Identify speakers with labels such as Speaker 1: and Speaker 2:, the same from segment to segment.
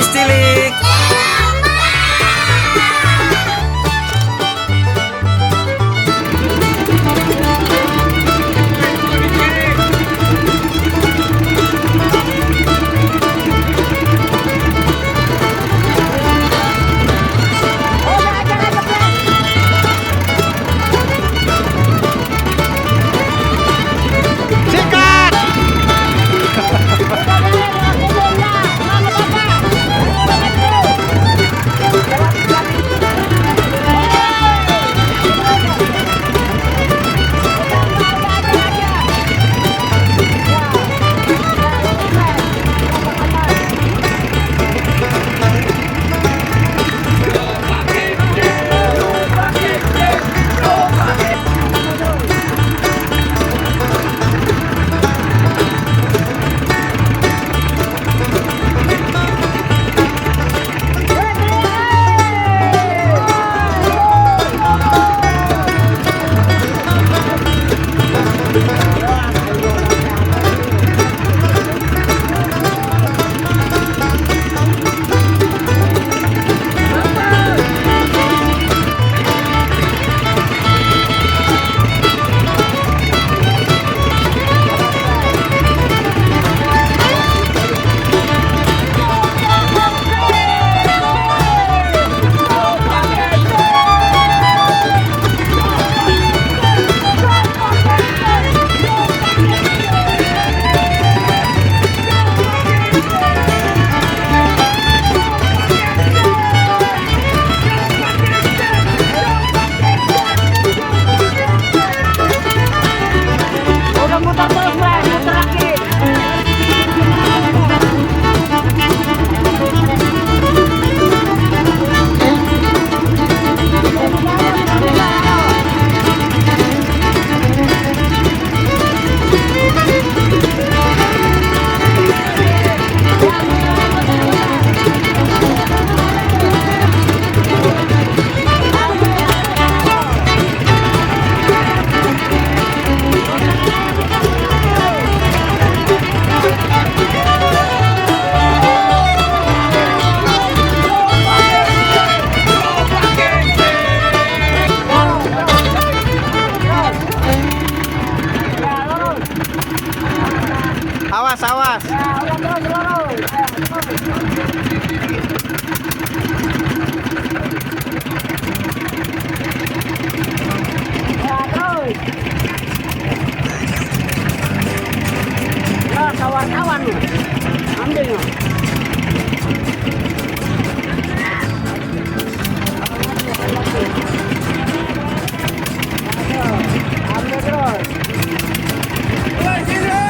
Speaker 1: gadis cilik. Awas, awas.
Speaker 2: Kawan-kawan ambil no. Ambil terus. Sini.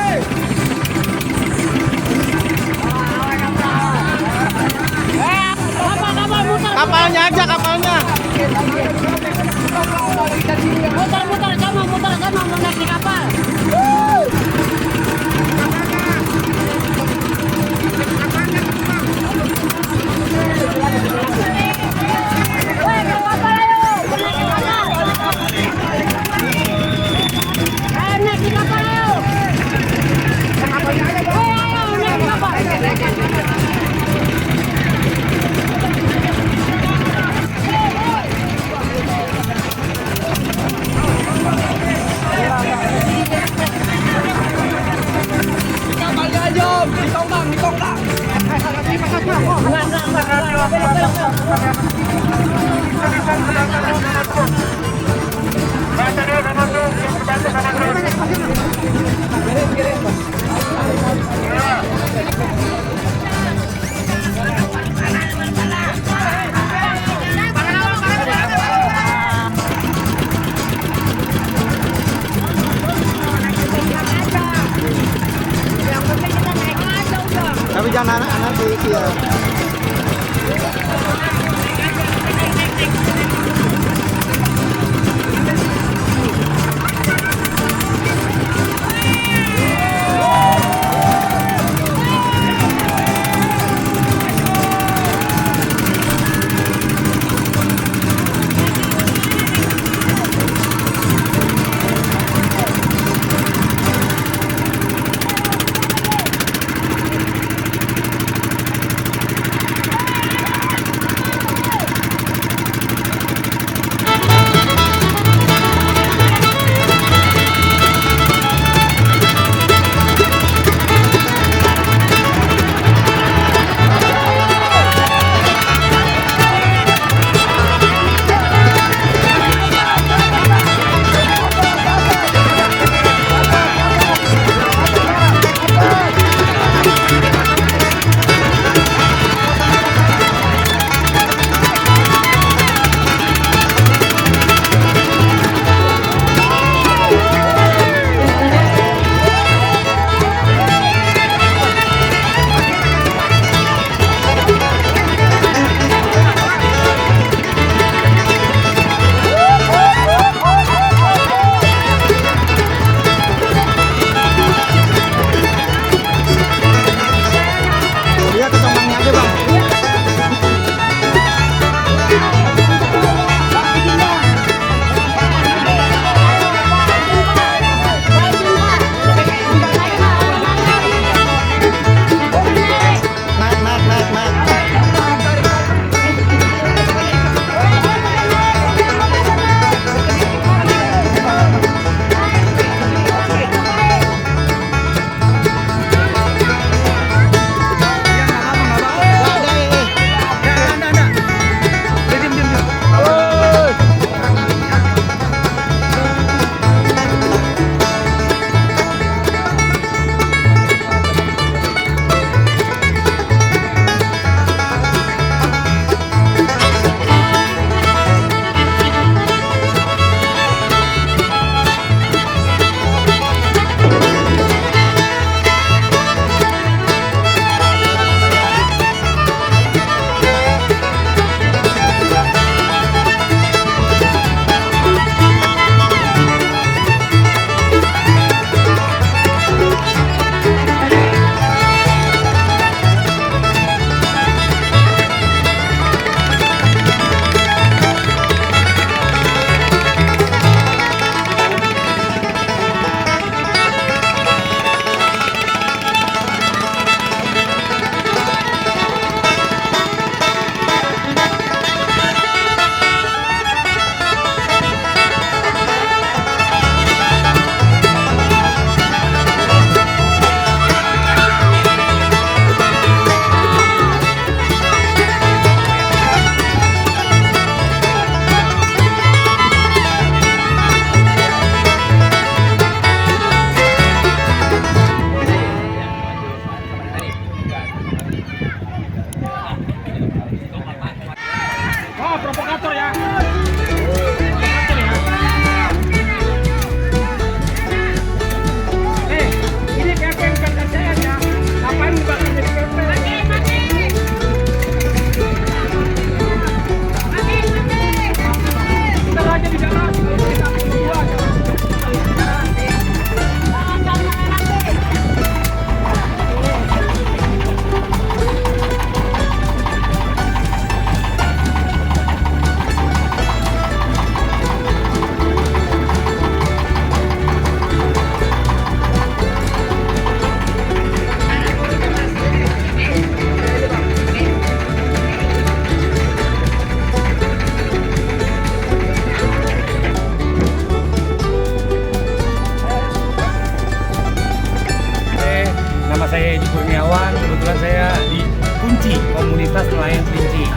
Speaker 1: komunitas nelayan Cilincing.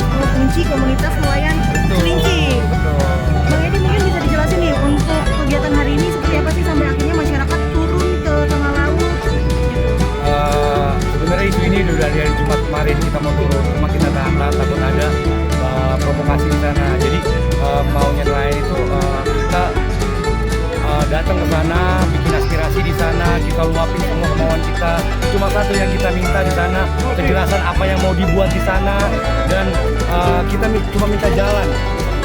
Speaker 3: Kunci komunitas nelayan Cilincing.
Speaker 1: Betul.
Speaker 3: Bang Edi mungkin bisa dijelasin nih untuk kegiatan hari ini seperti apa sih sampai akhirnya masyarakat turun ke tengah laut gitu.
Speaker 1: Sebenarnya isu ini udah dari hari Jumat kemarin kita mau turun, cuma kita tahan takut ada provokasi di sana. Jadi maunya nelayan itu kita datang ke sana, bikin aspirasi di sana, kita luapin semua kemauan kita. Cuma satu yang kita minta di sana, kejelasan apa yang mau dibuat di sana, dan kita cuma minta jalan,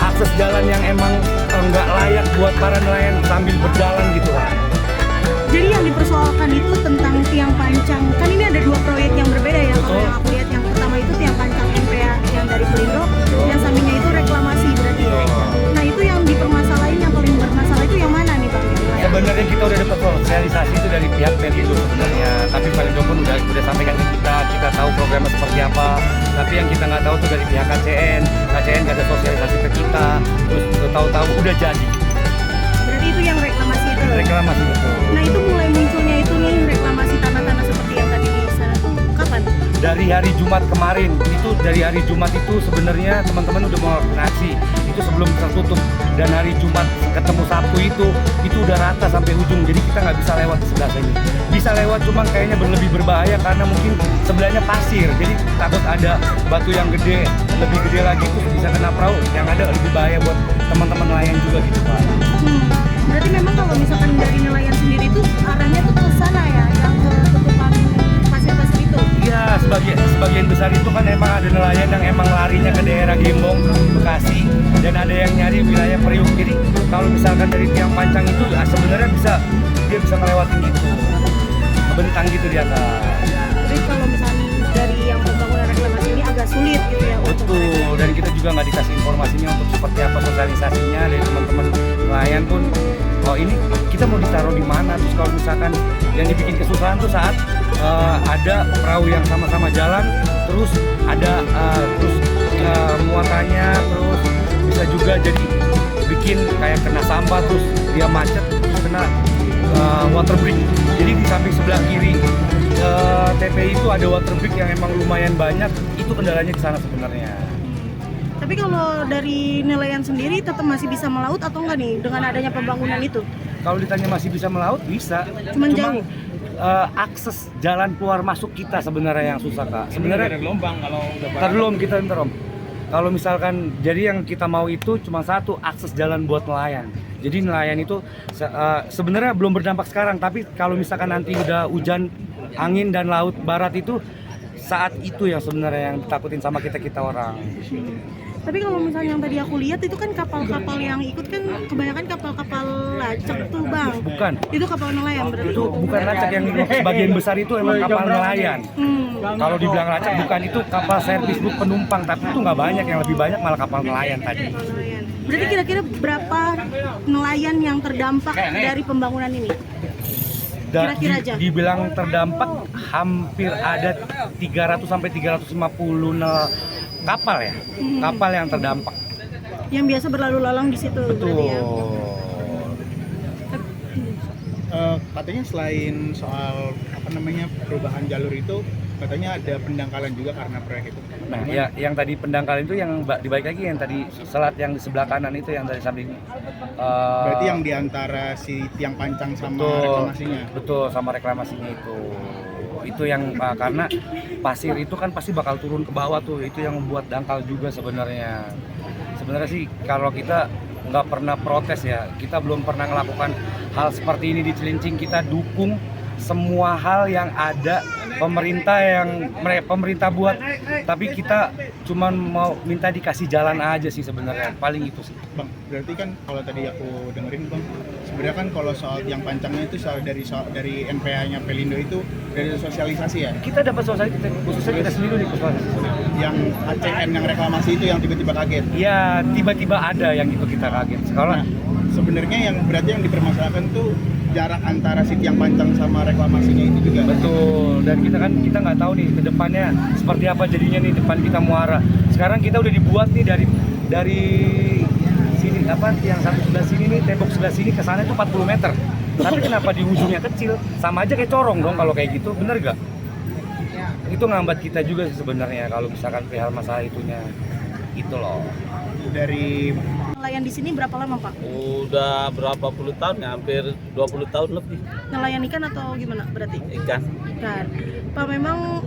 Speaker 1: akses jalan yang emang nggak layak buat para nelayan sambil berjalan gitu.
Speaker 3: Jadi yang dipersoalkan itu tentang tiang pancang. Kan ini ada dua proyek yang berbeda ya. Kalau yang aku lihat yang pertama itu tiang pancang MPA yang dari Pelindo, yang sampingnya itu reklamasi berarti ya. Nah itu yang dipermasalahin, yang paling bermasalah itu yang mana nih Bang?
Speaker 1: Sebenarnya kita udah dapat sosialisasi itu dari pihak Pelindo sebenarnya, tapi Pelindo pun udah sampaikan ke kita tahu programnya seperti apa. Tapi yang kita nggak tahu tuh dari pihak KCN nggak ada sosialisasi ke kita, terus tahu-tahu udah jadi.
Speaker 3: Berarti itu yang reklamasi itu?
Speaker 1: Reklamasi betul.
Speaker 3: Nah itu mulai munculnya itu nih reklamasi tanah-tanah seperti yang tadi di sana tuh kapan?
Speaker 1: Dari hari Jumat kemarin, dari hari Jumat itu sebenarnya teman-teman udah mau koordinasi, itu sebelum tertutup, dan hari Jumat ketemu Sabtu itu udah rata sampai ujung, jadi kita nggak bisa lewat di sebelah sini. Bisa lewat cuma kayaknya lebih berbahaya karena mungkin sebelahnya pasir, jadi takut ada batu yang gede, lebih gede lagi terus bisa kena perahu, yang ada lebih bahaya buat teman-teman nelayan juga gitu Pak.
Speaker 3: Berarti memang kalau misalkan dari nelayan sendiri itu arahnya tuh ke sana ya, yang ke tutupan pasir-pasir itu?
Speaker 1: Iya, sebagian besar itu kan emang ada nelayan yang emang larinya ke daerah Gembong, Bekasi, dan ada yang nyari wilayah Priuk. Jadi kalau misalkan dari tiang pancang itu ya sebenarnya dia bisa ngelewatin itu, ngebentang gitu di atas.
Speaker 3: Tapi kalau misalnya dari yang pembangunan reklamasi ini agak sulit gitu ya?
Speaker 1: Betul, dan kita juga nggak dikasih informasinya untuk seperti apa sosialisasinya dari teman-teman nelayan pun. Oh ini kita mau ditaruh di mana? Terus kalau misalkan yang dibikin kesusahan tuh saat ada perahu yang sama-sama jalan, terus ada muatannya, terus bisa juga jadi bikin kayak kena sampah, terus dia macet, terus kena water break. Jadi di samping sebelah kiri TPI itu ada water break yang emang lumayan banyak, itu kendalanya di sana sebenarnya.
Speaker 3: Tapi kalau dari nelayan sendiri tetap masih bisa melaut atau enggak nih dengan adanya pembangunan itu?
Speaker 1: Kalau ditanya masih bisa melaut, bisa.
Speaker 3: Cuma jauh?
Speaker 1: Akses jalan keluar masuk kita sebenarnya yang susah Kak. Sebenarnya
Speaker 4: ada gelombang kalau udah
Speaker 1: terlom kita ntar Om. Kalau misalkan jadi yang kita mau itu cuma satu, akses jalan buat nelayan. Jadi nelayan itu sebenarnya belum berdampak sekarang, tapi kalau misalkan nanti udah hujan, angin dan laut barat itu saat itu yang sebenarnya yang ditakutin sama kita orang.
Speaker 3: Tapi kalau misalnya yang tadi aku lihat itu kan kapal-kapal yang ikut kan kebanyakan kapal-kapal lacak tuh Bang.
Speaker 1: Bukan.
Speaker 3: Itu kapal nelayan berarti?
Speaker 1: Itu bukan lacak, yang sebagian besar itu emang kapal nelayan. Kalau dibilang lacak bukan, itu kapal servis penumpang, tapi itu nggak banyak, yang lebih banyak malah kapal nelayan tadi.
Speaker 3: Nelayan. Berarti kira-kira berapa nelayan yang terdampak dari pembangunan ini? Kira-kira aja.
Speaker 1: Dibilang terdampak hampir ada 300 sampai 350 kapal ya, kapal yang terdampak.
Speaker 3: Yang biasa berlalu lalang di situ.
Speaker 1: Betul.
Speaker 3: Berarti ya.
Speaker 4: Katanya selain soal perubahan jalur itu, katanya ada pendangkalan juga karena proyek itu.
Speaker 1: Nah, ya, yang tadi pendangkalan itu yang dibalik lagi yang tadi selat yang di sebelah kanan itu yang dari samping.
Speaker 4: Berarti yang diantara si tiang pancang sama reklamasinya.
Speaker 1: Betul, sama reklamasinya itu. Itu yang karena pasir itu kan pasti bakal turun ke bawah tuh, itu yang membuat dangkal juga sebenarnya. Sebenarnya sih kalau kita nggak pernah protes ya, kita belum pernah melakukan hal seperti ini di Cilincing. Kita dukung semua hal yang ada pemerintah buat, tapi kita cuman mau minta dikasih jalan aja sih sebenarnya, paling itu sih.
Speaker 4: Bang, berarti kan kalau tadi aku dengerin Bang, sebenarnya kan kalau soal tiang pancangnya itu dari NPA-nya Pelindo itu dari sosialisasi ya?
Speaker 1: Kita dapat sosialisasi, khususnya kita sendiri di sosialisasi.
Speaker 4: Yang ACN yang reklamasi itu yang tiba-tiba kaget?
Speaker 1: Ya tiba-tiba ada yang itu kita kaget. Sekarang
Speaker 4: sebenarnya yang berarti yang dipermasalahkan tuh jarak antara si tiang pancang sama reklamasinya itu juga.
Speaker 1: Betul, dan kita nggak tahu nih ke depannya seperti apa jadinya nih depan kita muara. Sekarang kita udah dibuat nih dari sini yang satu sebelah sini nih, tembok sebelah sini ke sana itu 40 meter. Tapi kenapa di ujungnya kecil? Sama aja kayak corong dong kalau kayak gitu, bener gak? itu ngambat kita juga sih sebenarnya kalau misalkan perihal masalah itunya itu loh.
Speaker 4: Dari
Speaker 3: Nelayan di sini berapa lama Pak?
Speaker 5: Udah berapa puluh tahun ya, hampir 20 tahun lebih
Speaker 3: Nelayan ikan atau gimana berarti?
Speaker 5: ikan.
Speaker 3: Ikan. Pak, memang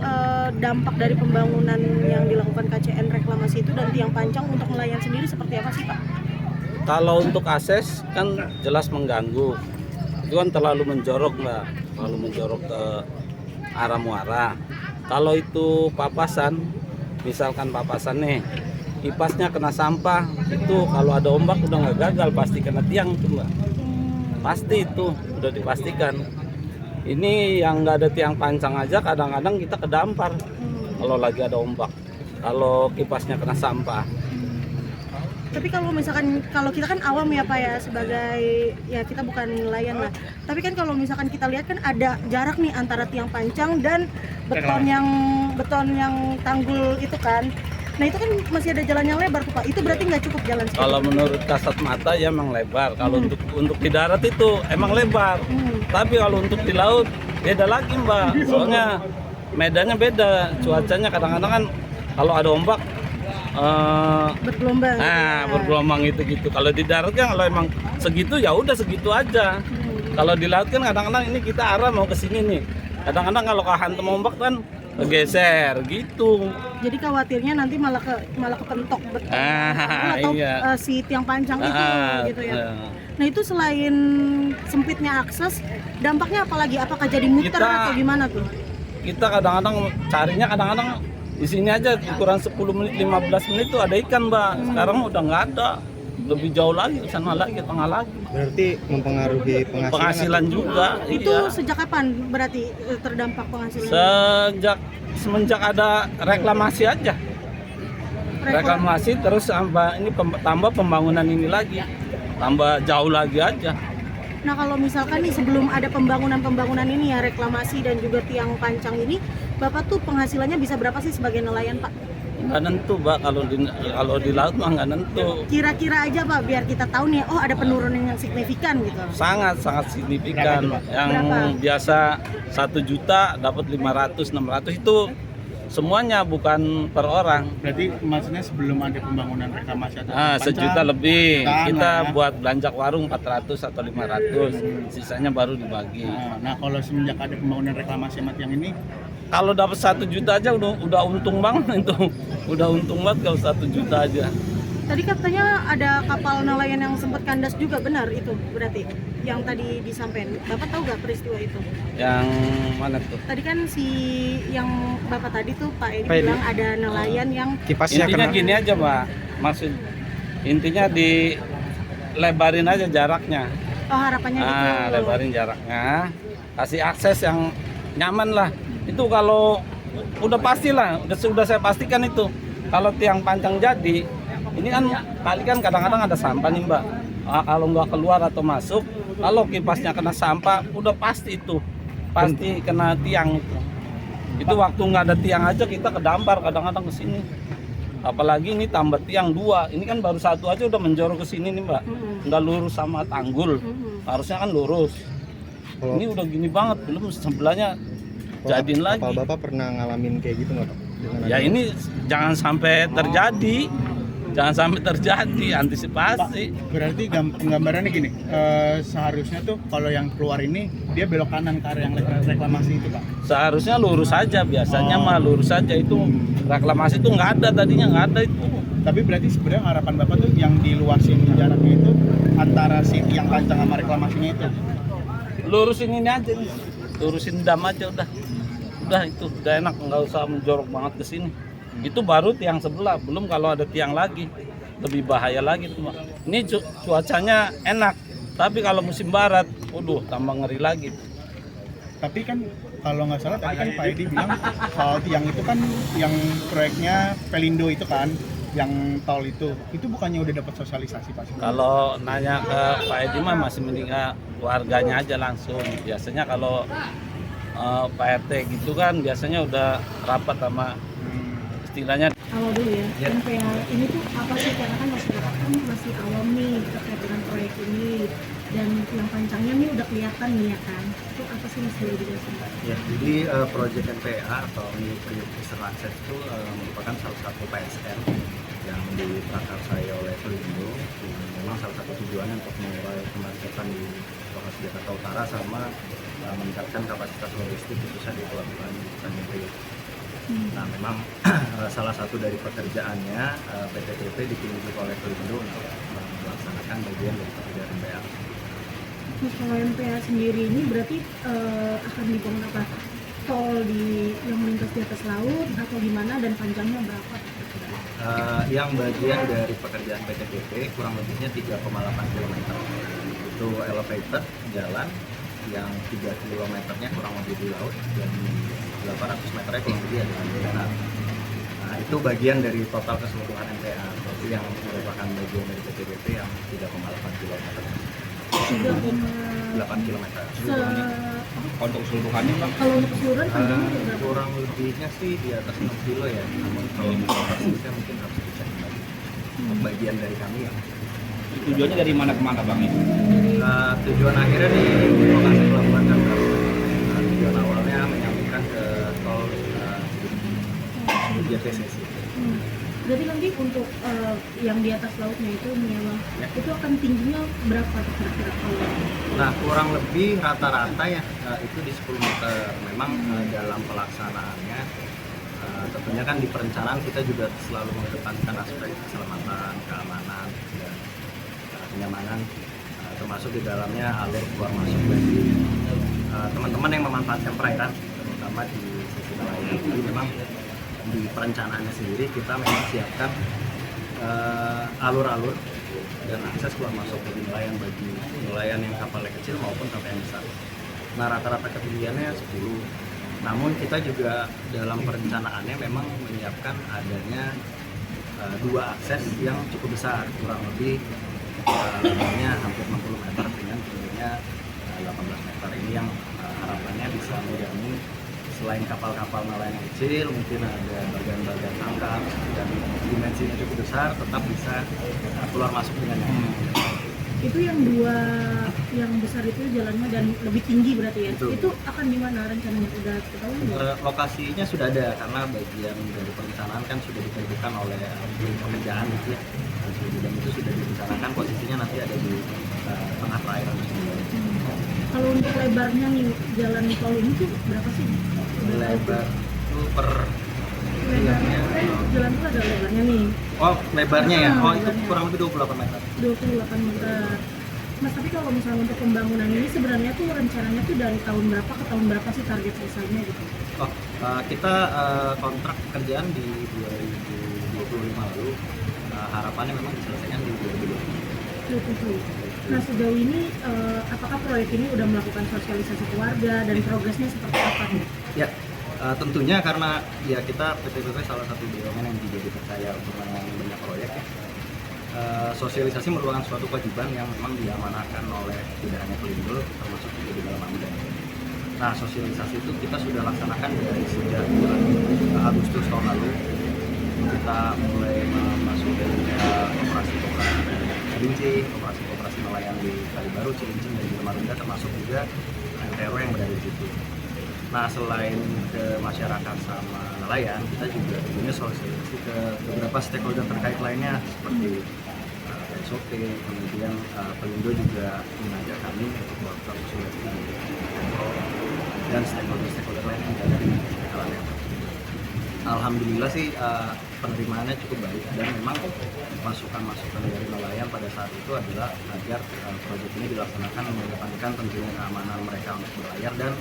Speaker 3: dampak dari pembangunan yang dilakukan KCN reklamasi itu dan tiang pancang untuk nelayan sendiri seperti apa sih Pak?
Speaker 5: Kalau untuk akses kan jelas mengganggu. Itu kan terlalu menjorok Mbak, terlalu menjorok ke arah muara. Kalau itu papasan, misalkan papasan nih, kipasnya kena sampah, itu kalau ada ombak udah nggak gagal, pasti kena tiang tuh Mbak. Pasti itu, udah dipastikan. Ini yang nggak ada tiang pancang aja kadang-kadang kita kedampar kalau lagi ada ombak. Kalau kipasnya kena sampah.
Speaker 3: Tapi kalau misalkan kalau kita kan awam ya Pak ya, sebagai ya kita bukan nelayan lah. Tapi kan kalau misalkan kita lihat kan ada jarak nih antara tiang pancang dan beton yang tanggul itu kan. Nah itu kan masih ada jalan yang lebar tuh Pak. Itu berarti nggak cukup jalan seperti
Speaker 5: Kalau
Speaker 3: itu?
Speaker 5: menurut kasat mata ya emang lebar. Kalau untuk di darat itu emang lebar. Tapi kalau untuk di laut beda lagi Mbak. Soalnya medannya beda, cuacanya kadang-kadang kan kalau ada ombak
Speaker 3: Bergelombang.
Speaker 5: bergelombang itu gitu. Kalau di darat kan kalau emang segitu ya udah segitu aja. Kalau di laut kan kadang-kadang ini kita arah mau ke sini nih. Kadang-kadang kalau kehantam ombak kan geser gitu.
Speaker 3: Jadi khawatirnya nanti malah kepentok beton atau
Speaker 5: iya.
Speaker 3: si tiang pancang itu gitu ya. Nah itu selain sempitnya akses, dampaknya apa lagi? Apakah jadi muter atau gimana tuh?
Speaker 5: Kita kadang-kadang carinya kadang-kadang di sini aja ukuran 10 menit 15 menit tuh ada ikan Mbak. Sekarang udah nggak ada. Lebih jauh lagi ke sana lagi, tengah lagi.
Speaker 4: berarti mempengaruhi
Speaker 5: Penghasilan juga.
Speaker 3: Itu
Speaker 5: Iya.
Speaker 3: sejak kapan berarti terdampak penghasilan?
Speaker 5: Semenjak ada reklamasi aja. Reklamasi terus tambah pembangunan ini lagi. Tambah jauh lagi aja.
Speaker 3: Nah kalau misalkan nih sebelum ada pembangunan ini ya reklamasi dan juga tiang pancang ini, Bapak tuh penghasilannya bisa berapa sih sebagai nelayan Pak?
Speaker 5: Nggak nentu Mbak, kalau di laut mah nggak nentu.
Speaker 3: Kira-kira aja Pak biar kita tahu nih, oh ada penurunan yang signifikan gitu.
Speaker 5: Sangat signifikan. Yang
Speaker 3: Berapa?
Speaker 5: biasa 1 juta dapat 500-600 itu semuanya, bukan per orang.
Speaker 4: Berarti maksudnya sebelum ada pembangunan reklamasi atau
Speaker 5: Sejuta lebih.
Speaker 4: Tanah,
Speaker 5: Kita
Speaker 4: ya.
Speaker 5: buat belanja warung 400 atau 500. Sisanya baru dibagi.
Speaker 4: Nah, kalau semenjak ada pembangunan reklamasi sama tiang ini,
Speaker 5: Kalau dapat 1 juta aja udah untung banget itu. Udah untung banget kalau 1 juta aja.
Speaker 3: Tadi katanya ada kapal nelayan yang sempat kandas juga, benar itu berarti yang tadi disampaikan. Bapak tahu nggak peristiwa itu?
Speaker 5: Yang mana tuh?
Speaker 3: Tadi kan yang Bapak tadi tuh Pak Edi bilang ada nelayan yang
Speaker 5: Intinya gini aja Mbak. Maksud intinya dilebarin aja jaraknya.
Speaker 3: oh harapannya gitu.
Speaker 5: Lebarin jaraknya. Kasih akses yang nyaman lah. Itu kalau udah pastilah, sudah saya pastikan itu. Kalau tiang pancang jadi, ini kan kali kan kadang-kadang ada sampah nih Mbak. Kalau nggak keluar atau masuk, kalau kipasnya kena sampah, udah pasti itu, pasti kena tiang itu. Itu waktu nggak ada tiang aja kita kedampar kadang-kadang ke sini. Apalagi ini tambah tiang 2, ini kan baru 1 aja udah menjorok ke sini nih Mbak. Nggak lurus sama tanggul, harusnya kan lurus. Ini udah gini banget, belum sebelahnya jadiin lagi.
Speaker 6: Kapal Bapak pernah ngalamin kayak gitu nggak Pak?
Speaker 5: Ya ini jangan sampai terjadi, antisipasi.
Speaker 4: berarti gambarannya gini, seharusnya tuh kalau yang keluar ini dia belok kanan ke arah yang reklamasi itu Pak.
Speaker 5: Seharusnya lurus saja, biasanya mah lurus saja itu. Reklamasi itu nggak ada, tadinya nggak ada itu.
Speaker 4: Tapi berarti sebenarnya harapan Bapak tuh yang diluasin jaraknya itu antara si tiang pancang sama reklamasinya itu.
Speaker 5: Lurusin ini aja nih, lurusin dam aja udah itu udah enak, nggak usah menjorok banget ke sini. Itu baru tiang sebelah, belum kalau ada tiang lagi lebih bahaya lagi tuh Mbak. Ini cuacanya enak, tapi kalau musim barat, waduh tambah ngeri lagi.
Speaker 4: Tapi kan kalau nggak salah tadi kan Pak Edi bilang soal tiang itu kan yang proyeknya Pelindo itu kan, yang tol itu bukannya udah dapat sosialisasi Pak?
Speaker 5: Kalau nanya ke Pak Edi mah masih mending warganya aja langsung. Biasanya kalau Pak RT gitu kan biasanya udah rapat sama istilahnya.
Speaker 3: Awal dulu ya, NPA ini tuh apa sih? Karena kan masyarakat kan masih awam nih terkait dengan proyek ini. dan tiang pancangnya nih udah kelihatan nih ya kan. Itu apa sih Mas boleh dijelasin?
Speaker 6: Ya, jadi proyek NPA atau New Precision Access itu merupakan salah satu PSN yang diprakarsai oleh Pelindo. Memang salah satu tujuannya untuk mengurai kemacetan di lokasi Jakarta Utara sama meningkatkan kapasitas logistik khususnya di pelabuhan Tanjung Priok. Nah, memang salah satu dari pekerjaannya PT PP ditunjuk oleh Pelindo untuk melaksanakan bagian dari pekerjaan NPA.
Speaker 3: Nah, kalau MPA sendiri ini berarti akan dibangun apa? Tol yang melintas di atas laut atau gimana dan panjangnya berapa?
Speaker 6: Yang bagian dari pekerjaan PT PP kurang lebihnya 3,8 km. Itu elevated jalan yang 3 km-nya kurang lebih di laut dan 800 meternya kurang lebih ada di darat. Nah, itu bagian dari total keseluruhan MPA. Berarti yang merupakan bagian dari PT PP yang 3,8 km. 8 km.
Speaker 5: Untuk keseluruhannya Bang,
Speaker 3: Kalau untuk keseluruhan panjangnya berapa?
Speaker 6: Kurang lebihnya sih di atas 6 kilo ya. Namun kalau misalnya persisnya mungkin harus dicek lagi. Bagian dari kami yang
Speaker 5: tujuannya dari mana ke mana Bang ini?
Speaker 6: tujuan akhirnya di lokasi pelabuhan Tanjung. Tujuan awalnya menyambungkan ke tol JPCC.
Speaker 3: Berarti nanti untuk yang di atas lautnya itu nih ya Bang, itu akan tingginya berapa tuh kira-kira kalau?
Speaker 6: Nah, kurang lebih rata-rata ya itu di 10 meter. Memang dalam pelaksanaannya tentunya kan di perencanaan kita juga selalu mengedepankan aspek keselamatan, keamanan, dan kenyamanan, termasuk di dalamnya alur keluar masuk bagi teman-teman yang memanfaatkan perairan, terutama di sisi nelayan. Jadi memang di perencanaannya sendiri kita memang siapkan alur-alur dan akses keluar masuk bagi nelayan yang kapalnya kecil maupun sampai yang besar. Nah, rata-rata ketinggiannya 10. Namun kita juga dalam perencanaannya memang menyiapkan adanya 2 akses yang cukup besar, kurang lebih lebarnya hampir 60 meter dengan tingginya 18 meter. Ini yang harapannya bisa menjamin selain kapal-kapal nelayan yang kecil, mungkin ada bagian-bagian tangkap dan dimensinya cukup besar, tetap bisa keluar masuk dengan nyaman.
Speaker 3: Itu yang 2 yang besar itu jalannya dan lebih tinggi berarti ya?
Speaker 6: Betul.
Speaker 3: Itu akan di mana rencananya? Udah ketahuan belum?
Speaker 6: Lokasinya sudah ada karena bagian dari perencanaan kan sudah ditentukan oleh tim pekerjaan gitu ya. Dan itu sudah direncanakan posisinya nanti ada di tengah perairan sendiri.
Speaker 3: Kalau untuk lebarnya nih jalan tol ini tuh berapa sih?
Speaker 6: Lebar itu per
Speaker 3: Lebarnya jalan tol ada lebarnya nih,
Speaker 6: lebarnya ya. Itu
Speaker 3: lebarnya.
Speaker 6: kurang lebih 28 meter.
Speaker 3: 28 meter. Mas, tapi kalau misalnya untuk pembangunan ini sebenarnya tuh rencananya tuh dari tahun berapa ke tahun berapa sih target selesainya gitu?
Speaker 6: Kita kontrak pekerjaan di 2025 lalu. Harapannya memang diselesaikan di 2020.
Speaker 3: Nah, sejauh ini apakah proyek ini udah melakukan sosialisasi ke warga dan progresnya seperti apa nih?
Speaker 6: Ya, tentunya karena ya kita PT PP salah satu BUMN yang juga dipercaya untuk menangani banyak proyek ya. Sosialisasi merupakan suatu kewajiban yang memang diamanahkan oleh tidak hanya Pelindo, termasuk juga di dalam AMDA. Nah, sosialisasi itu kita sudah laksanakan dari sejak bulan Agustus tahun lalu. Kita mulai memasuki operasi-operasi Cilincing, operasi nelayan di Kalibaru, Cilincing dan juga Marunda, termasuk juga NTRW yang berada di situ. Nah, selain ke masyarakat sama nelayan, kita juga tentunya sosialisasi ke beberapa stakeholder terkait lainnya seperti SOP, kemudian Pelindo juga mengajak kami untuk melakukan sosialisasi dan stakeholder lain yang ada di sekitarnya. Alhamdulillah sih penerimaannya cukup baik dan memang masukan-masukan dari nelayan pada saat itu adalah agar proyek ini dilaksanakan mengedepankan tentunya keamanan mereka untuk berlayar dan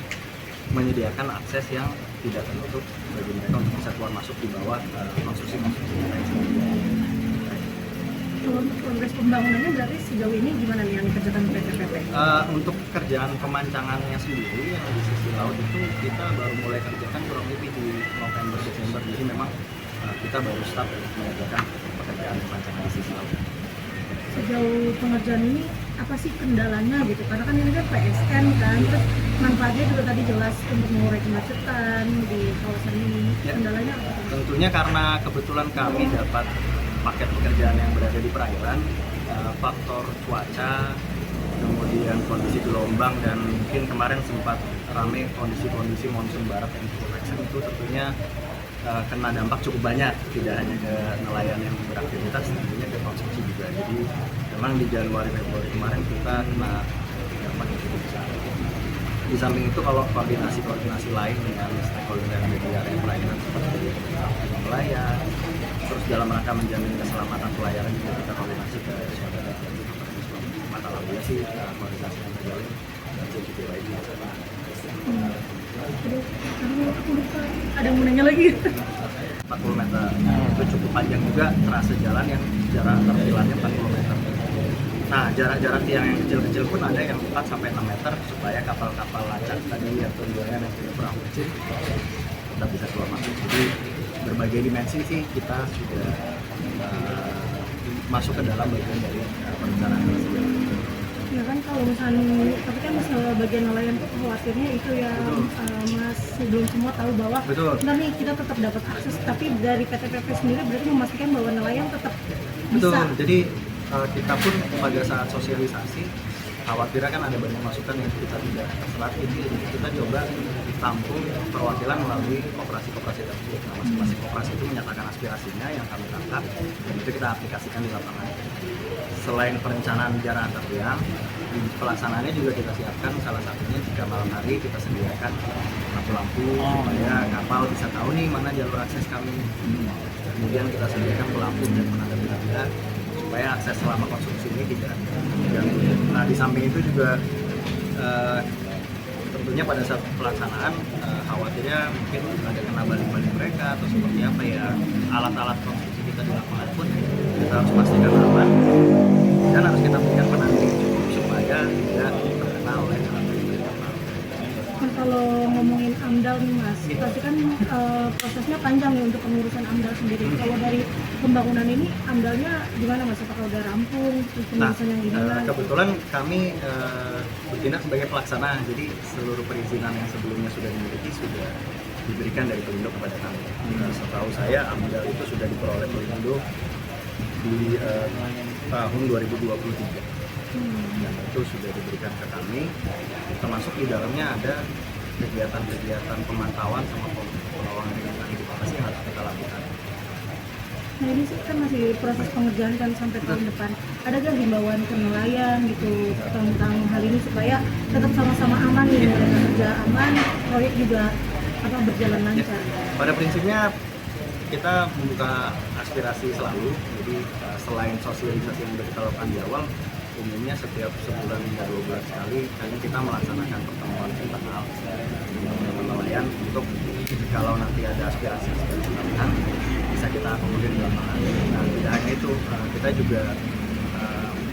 Speaker 6: menyediakan akses yang tidak tertutup bagi mereka untuk bisa keluar masuk di bawah konstruksi-konstruksi yang sebelumnya.
Speaker 3: Kalau untuk progres pembangunannya berarti sejauh ini gimana nih yang dikerjakan PT PP?
Speaker 6: Untuk kerjaan pemancangannya sendiri yang di sisi laut itu kita baru mulai kerjakan kurang lebih di November Desember, jadi memang kita baru start untuk mengerjakan pekerjaan pemancangan di sisi laut.
Speaker 3: Sejauh pengerjaan ini apa sih kendalanya gitu? Karena kan ini kan PSN kan, terus manfaatnya juga tadi jelas untuk mengurai kemacetan di kawasan ini. Kendalanya apa?
Speaker 6: Tentunya karena kebetulan kami dapat paket pekerjaan yang berada di perairan, faktor cuaca, kemudian kondisi gelombang, dan mungkin kemarin sempat ramai kondisi monsun barat yang cukup ekstrem, itu tentunya kena dampak cukup banyak, tidak hanya ke nelayan yang beraktivitas, tentunya ke konsumsi juga. Jadi memang di Januari Februari kemarin kita kena dampak yang cukup besar. Di samping itu kalau koordinasi lain dengan stakeholder yang ada di area pelayanan seperti nelayan, terus dalam rangka menjamin keselamatan pelayaran juga kita koordinasi ke saudara mata lautnya sih, koordinasi yang terjalin dan CCTV lainnya.
Speaker 3: Aku lupa. Ada yang mau nanya lagi?
Speaker 6: 40 meter itu cukup panjang juga, terasa jalan yang jarak antar pilarnya 40 meter. Nah, jarak tiang yang kecil-kecil pun ada yang 4 sampai 6 meter supaya kapal-kapal lacak tadi atau nelayan yang punya perahu kecil tetap bisa keluar masuk. Jadi berbagai dimensi sih kita sudah masuk ke dalam bagian dari perencanaan tersebut.
Speaker 3: Ya kan kalau misalnya, tapi kan misalnya bagian nelayan tuh khawatirnya itu ya Mas, belum semua tahu bahwa
Speaker 6: Betul.
Speaker 3: benar nih kita tetap dapat akses, tapi dari PTPP sendiri berarti memastikan bahwa nelayan tetap
Speaker 6: Betul.
Speaker 3: bisa.
Speaker 6: Jadi kita pun pada saat sosialisasi khawatirnya kan ada banyak masukan yang kita tidak serap, ini kita coba tampung perwakilan melalui koperasi-koperasi tersebut. Nah, masing-masing koperasi itu menyatakan aspirasinya yang kami tangkap dan itu kita aplikasikan di lapangan. Selain perencanaan jarak antar tiang, di pelaksanaannya juga kita siapkan, salah satunya jika malam hari kita sediakan lampu-lampu supaya kapal bisa tahu nih mana jalur akses kami. Kemudian kita sediakan pelampu dan penanda tanda supaya akses selama konsumsi ini tidak terganggu. Nah, di samping itu juga tentunya pada saat pelaksanaan khawatirnya mungkin ada kena balik-balik mereka atau seperti apa ya, alat-alat konsumsi kita di lapangan pun kita harus pastikan aman dan harus kita berikan penanganan yang cukup supaya tidak terkena oleh alat-alat.
Speaker 3: Kan kalau ngomongin AMDAL nih Mas, pasti kan prosesnya panjang nih untuk pengurusan AMDAL sendiri. Kalau dari pembangunan ini AMDALnya gimana Mas? Apakah udah rampung? Terus pengurusan yang gimana?
Speaker 6: Kebetulan kami bertindak sebagai pelaksana, jadi seluruh perizinan yang sebelumnya sudah dimiliki sudah diberikan dari Pelindo kepada kami. Setahu saya AMDAL itu sudah diperoleh Pelindo di tahun 2023. Dan itu sudah diberikan ke kami, termasuk di dalamnya ada kegiatan-kegiatan pemantauan sama pengelolaan dengan aktivitas yang harus kita lakukan.
Speaker 3: Nah ini kan masih proses pengerjaan kan sampai tahun depan. Ada gak himbauan ke nelayan gitu tentang hal ini supaya tetap sama-sama aman nih, mereka kerja aman, proyek juga berjalan lancar?
Speaker 6: Pada prinsipnya kita membuka aspirasi selalu, jadi selain sosialisasi yang sudah kita lakukan di awal, umumnya setiap sebulan hingga 2 bulan sekali kita melaksanakan pertemuan internal dengan nelayan untuk kalau nanti ada aspirasi tambahan bisa kita akomodir di lapangan. Nah, tidak hanya itu, kita juga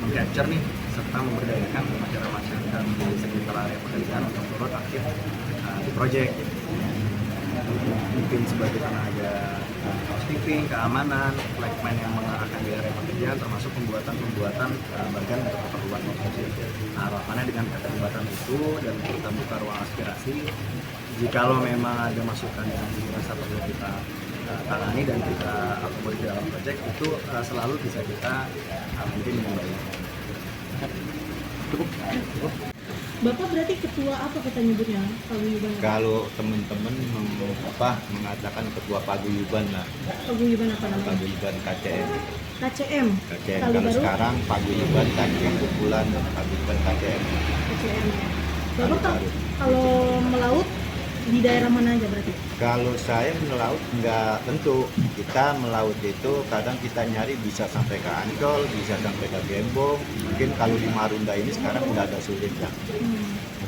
Speaker 6: meng-capture nih serta memberdayakan masyarakat di sekitar area pekerjaan untuk turut aktif di proyek. Mungkin sebagai tenaga housekeeping, keamanan, flagman yang mengarahkan di area pekerjaan, termasuk pembuatan bagian untuk keperluan konsumsi. Nah, harapannya dengan keterlibatan itu dan kita buka ruang aspirasi, jikalau memang ada masukan yang dirasa perlu kita tangani dan kita akomodir dalam proyek, itu selalu bisa kita mungkin dengan baik. Cukup.
Speaker 3: Bapak berarti ketua apa kita nyebutnya paguyuban?
Speaker 7: Kalau teman-teman mengatakan ketua paguyuban lah.
Speaker 3: Paguyuban apa namanya?
Speaker 7: Paguyuban KCM.
Speaker 3: KCM.
Speaker 7: Kalau sekarang paguyuban KCM kumpulan paguyuban KCM.
Speaker 3: KCM. Bapak kalau melaut di daerah mana aja berarti?
Speaker 7: Kalau saya melaut nggak tentu. Kita melaut itu kadang kita nyari bisa sampai ke Ancol, bisa sampai ke Gembong. Mungkin kalau di Marunda ini sekarang udah agak sulit ya.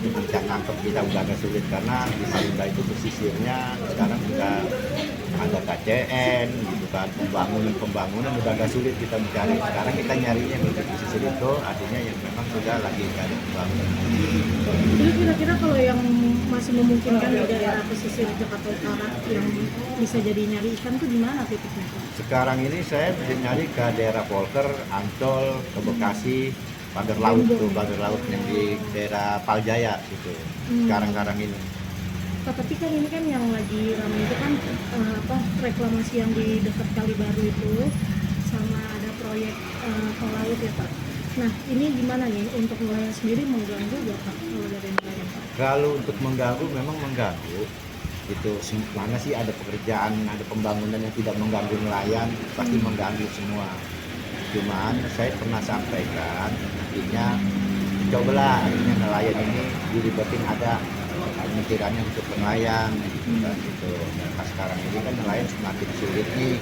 Speaker 7: Untuk bisa nangkep kita udah agak sulit karena di Marunda itu pesisirnya sekarang udah ada KCN gitu kan, pembangunan udah agak sulit kita mencari. Sekarang kita nyarinya di pesisir itu artinya yang memang sudah lagi nggak ada pembangunan.
Speaker 3: Jadi kira-kira kalau yang masih memungkinkan di daerah pesisir Jakarta Utara yang bisa jadi nyari ikan tuh di mana titiknya?
Speaker 7: Sekarang ini saya nyari ke daerah Polker, Ancol, ke Bekasi, pagar laut tuh, pagar laut yang di daerah Paljaya gitu. Sekarang ini.
Speaker 3: Tapi kan ini kan yang lagi ramai itu kan reklamasi yang di dekat Kali Baru itu, sama ada proyek tol laut ya Pak. Nah, ini gimana nih untuk nelayan sendiri mengganggu nggak Pak kalau dari nelayan Pak?
Speaker 7: Kalau untuk mengganggu memang mengganggu. Itu mana sih ada pekerjaan, ada pembangunan yang tidak mengganggu nelayan, pasti mengganggu semua. Cuman saya pernah sampaikan, artinya cobalah artinya nelayan ini dilibatin ada pemikirannya untuk nelayan gitu. Nah, sekarang ini kan nelayan semakin sulit nih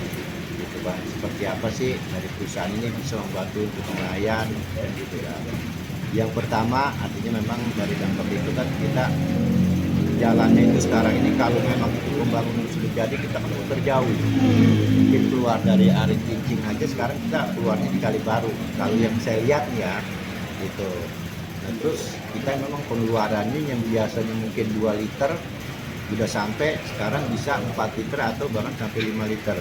Speaker 7: gitu kan. Seperti apa sih dari perusahaan ini bisa membantu untuk nelayan dan gitu kan. Yang pertama artinya memang dari dampak itu kan kita jalannya itu sekarang ini kalau memang itu pembangunan sudah jadi kita kan terjauh. Mungkin keluar dari Arit Cincing aja sekarang kita keluarnya di Kalibaru. Kalau yang saya lihat ya gitu. Nah, terus kita memang pengeluarannya yang biasanya mungkin 2 liter udah sampai sekarang bisa 4 liter atau bahkan sampai 5 liter.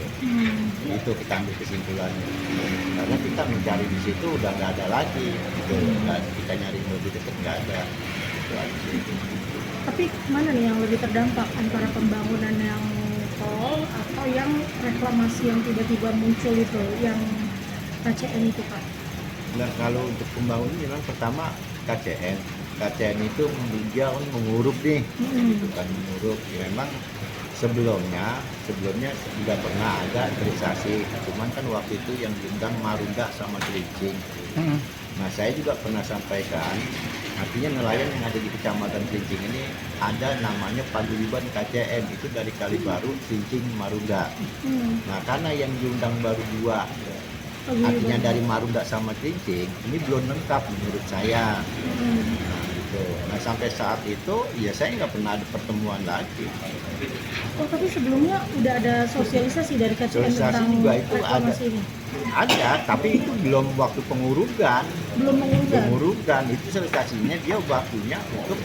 Speaker 7: Itu kita ambil kesimpulannya. Karena kita mencari di situ udah nggak ada lagi gitu. Nah, kita nyari lebih dekat nggak ada. Itu aja.
Speaker 3: Tapi mana nih yang lebih terdampak antara pembangunan yang tol atau yang reklamasi yang tiba-tiba muncul itu, yang KCN itu Pak?
Speaker 7: Nah, kalau untuk pembangunan memang pertama KCN. KCN itu dia kan menguruk nih, gitu kan menguruk. Ya, memang sebelumnya sudah pernah ada realisasi, cuman kan waktu itu yang diundang Marunda sama Kerincing. Nah, saya juga pernah sampaikan, artinya nelayan yang ada di Kecamatan Kerincing ini ada namanya paguyuban KCN, itu dari Kalibaru, Kerincing, Marunda. Nah, karena yang diundang baru 2, artinya dari Marunda sama Kerincing, ini belum lengkap menurut saya. Nah, gitu. Nah, sampai saat itu ya saya nggak pernah ada pertemuan lagi.
Speaker 3: Oh, tapi sebelumnya udah ada sosialisasi dari KCN
Speaker 7: Sosialisasi
Speaker 3: tentang
Speaker 7: juga itu
Speaker 3: reklamasi ini?
Speaker 7: Ada, tapi itu belum waktu pengurugan.
Speaker 3: Belum mengunggah?
Speaker 7: Pengurugan itu sosialisasinya dia waktunya untuk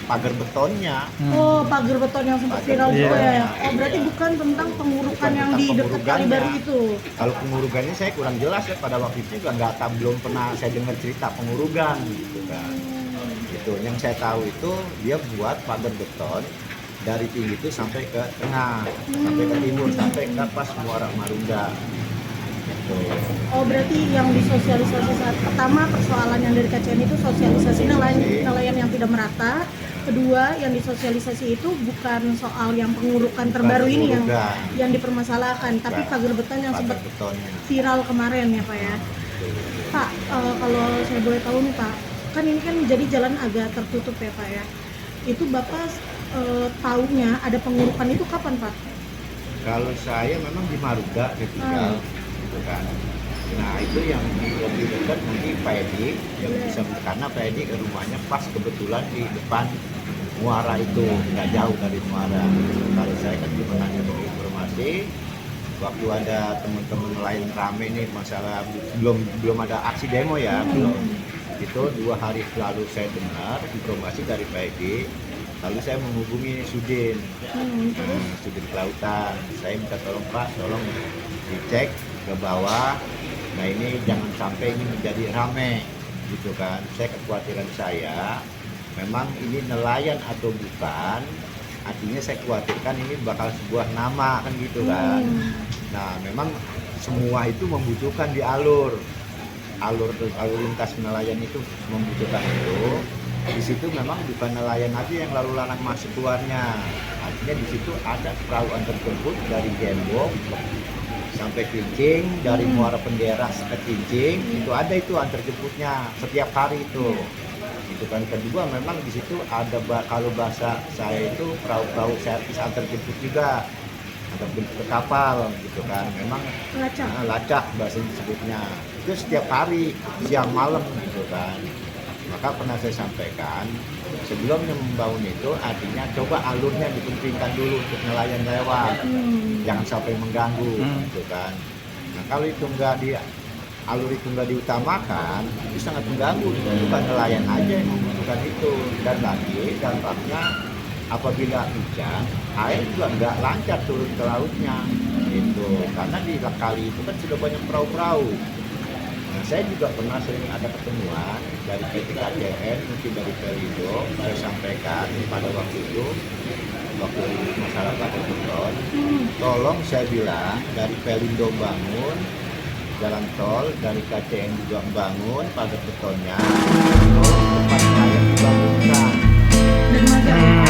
Speaker 7: pagar betonnya.
Speaker 3: Oh, pagar beton yang sempat
Speaker 7: Pagar
Speaker 3: viral juga
Speaker 7: beton.
Speaker 3: ya? Oh, berarti bukan tentang pengurukan
Speaker 7: Bukan
Speaker 3: yang
Speaker 7: tentang
Speaker 3: di dekat
Speaker 7: pengurugannya.
Speaker 3: Kalibaru itu?
Speaker 7: Kalau pengurugannya saya kurang jelas ya, pada waktu itu juga nggak tahu, belum pernah saya dengar cerita pengurugan gitu kan. Gitu. Yang saya tahu itu dia buat pagar beton dari tinggi itu sampai ke tengah, sampai ke timur, sampai ke pas Muara Marunda. Gitu.
Speaker 3: Oh, berarti yang disosialisasi saat pertama persoalan yang dari KCN itu sosialisasi nelayan yang tidak merata. Kedua, yang disosialisasi itu bukan soal yang pengurukan terbaru ini yang dipermasalahkan, tapi pagar beton yang sempat
Speaker 7: betonnya.
Speaker 3: viral kemarin ya Pak ya. Pak, kalau saya boleh tahu nih Pak, kan ini kan jadi jalan agak tertutup ya Pak ya. Itu Bapak taunya ada pengurukan itu kapan Pak?
Speaker 7: Kalau saya memang di Marunda tinggal, gitu kan. Nah, itu yang lebih dekat nanti Pak Edi yang bisa, karena Pak Edi rumahnya pas kebetulan di depan muara itu, nggak jauh dari muara. Kalau saya kan cuma hanya berinformasi waktu ada teman-teman lain rame nih masalah belum ada aksi demo ya, belum. Itu 2 hari lalu saya dengar informasi dari Pak Edi. Lalu saya menghubungi Sudin, Sudin Kelautan. Saya minta tolong Pak, tolong dicek ke bawah. Nah, ini jangan sampai ini menjadi rame, gitu kan. Kekhawatiran saya, memang ini nelayan atau bukan, artinya saya khawatirkan ini bakal sebuah nama kan gitu kan. Nah, memang semua itu membutuhkan di alur lintas nelayan itu membutuhkan itu. Di situ memang bukan nelayan aja yang lalu lalang masuk keluarnya, artinya di situ ada perahu antar jemput dari Gembong sampai Kerincing, dari Muara Penderas ke Kerincing, itu ada itu antar jemputnya setiap hari itu. Itu kan. Kedua memang di situ ada kalau bahasa saya itu perahu-perahu servis antar jemput juga, antar jemput ke kapal gitu kan. Memang lacak bahasa disebutnya. Itu setiap hari siang malam gitu kan. Maka pernah saya sampaikan sebelum membangun itu artinya coba alurnya dipentingkan dulu untuk nelayan lewat, jangan sampai mengganggu gitu kan. Nah, kalau itu alur itu nggak diutamakan, itu sangat mengganggu. Bukan nelayan aja yang membutuhkan itu, dan lagi dampaknya apabila hujan, air juga nggak lancar turun ke lautnya gitu. Karena di kali itu kan sudah banyak perahu-perahu. Nah, saya juga pernah sering ada pertemuan dari PT KCN, mungkin dari Pelindo, saya sampaikan pada waktu itu, waktu masalah pakai beton, tolong saya bilang dari Pelindo bangun, jalan tol dari KCN juga membangun pagar betonnya, tol tempat layak dibangunkan.
Speaker 3: Dan magang ya.